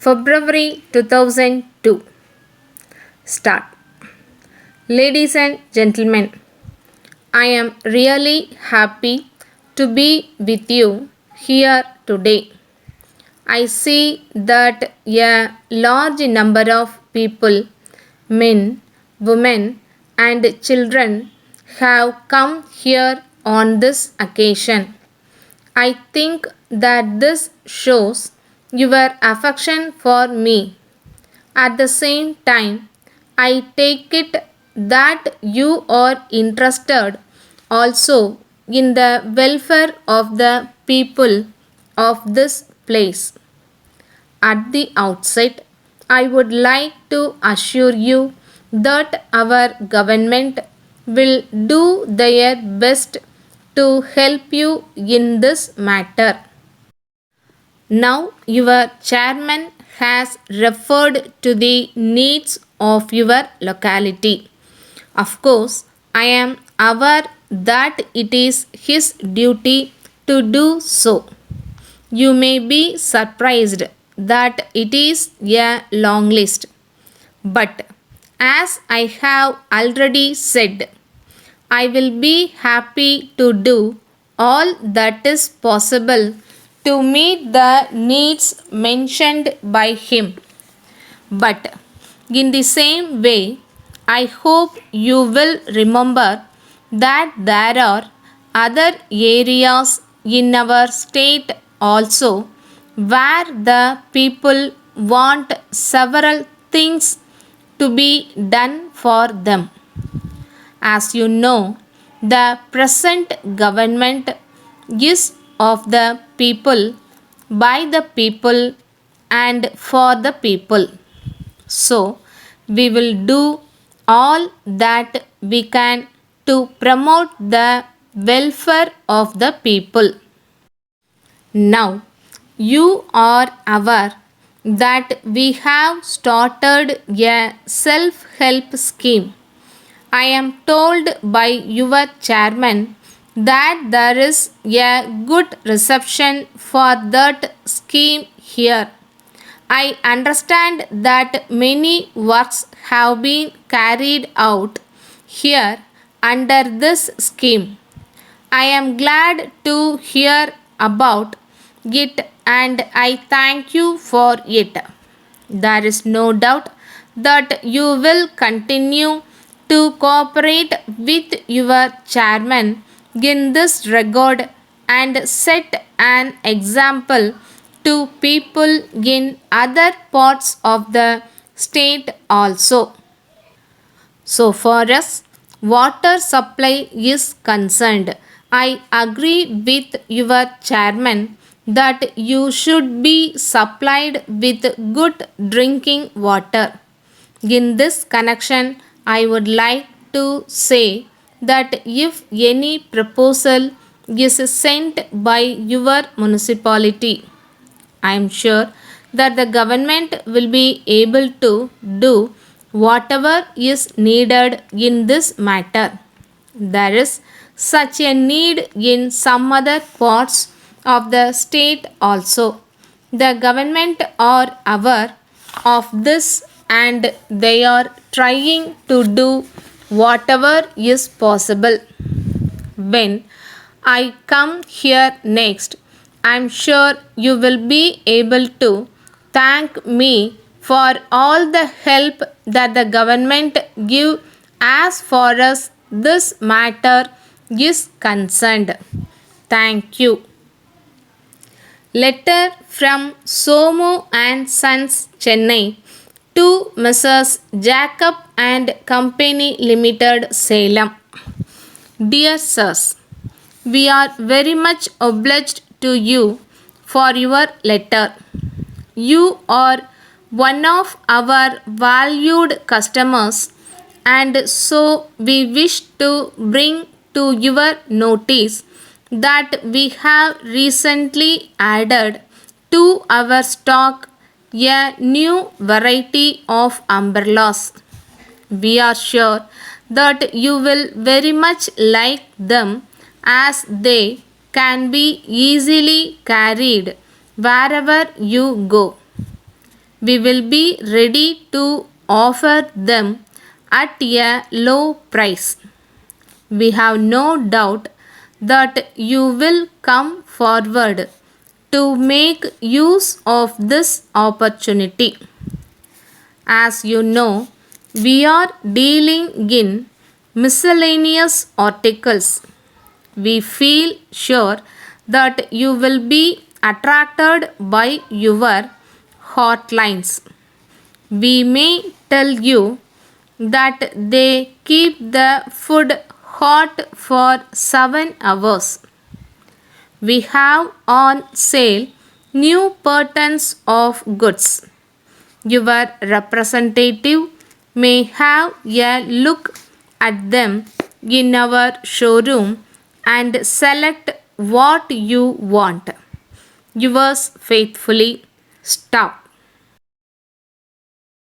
February 2002. Start. Ladies and gentlemen, I am really happy to be with you here today. I see that a large number of people, men, women, and children, have come here on this occasion. I think that this shows your affection for me. At the same time, I take it that you are interested also in the welfare of the people of this place. At the outset, I would like to assure you that our government will do their best to help you in this matter. Now, your chairman has referred to the needs of your locality. Of course, I am aware that it is his duty to do so. You may be surprised that it is a long list. But as I have already said, I will be happy to do all that is possible to meet the needs mentioned by him. But in the same way, I hope you will remember that there are other areas in our state also where the people want several things to be done for them. As you know, the present government is of the people, by the people, and for the people. So, we will do all that we can to promote the welfare of the people. Now, you are aware that we have started a self help scheme. I am told by your chairman that there is a good reception for that scheme here. I understand that many works have been carried out here under this scheme. I am glad to hear about it and I thank you for it. There is no doubt that you will continue to cooperate with your chairman in this regard and set an example to people in other parts of the state also. So far as water supply is concerned, I agree with your chairman that you should be supplied with good drinking water. In this connection, I would like to say that if any proposal is sent by your municipality, I am sure that the government will be able to do whatever is needed in this matter. There is such a need in some other parts of the state also. The government are aware of this and they are trying to do whatever is possible. When I come here next, I am sure you will be able to thank me for all the help that the government give as far as this matter is concerned. Thank you. Letter from Somu and Sons, Chennai to Messrs. Jacob and Company Limited, Salem. Dear Sirs, we are very much obliged to you for your letter. You are one of our valued customers and so we wish to bring to your notice that we have recently added to our stock a new variety of umbrellas. We are sure that you will very much like them as they can be easily carried wherever you go. We will be ready to offer them at a low price. We have no doubt that you will come forward to make use of this opportunity. As you know, we are dealing in miscellaneous articles. We feel sure that you will be attracted by your hotlines. We may tell you that they keep the food hot for 7 hours. We have on sale new patterns of goods. Your representative may have a look at them in our showroom and select what you want. Yours faithfully, Stop.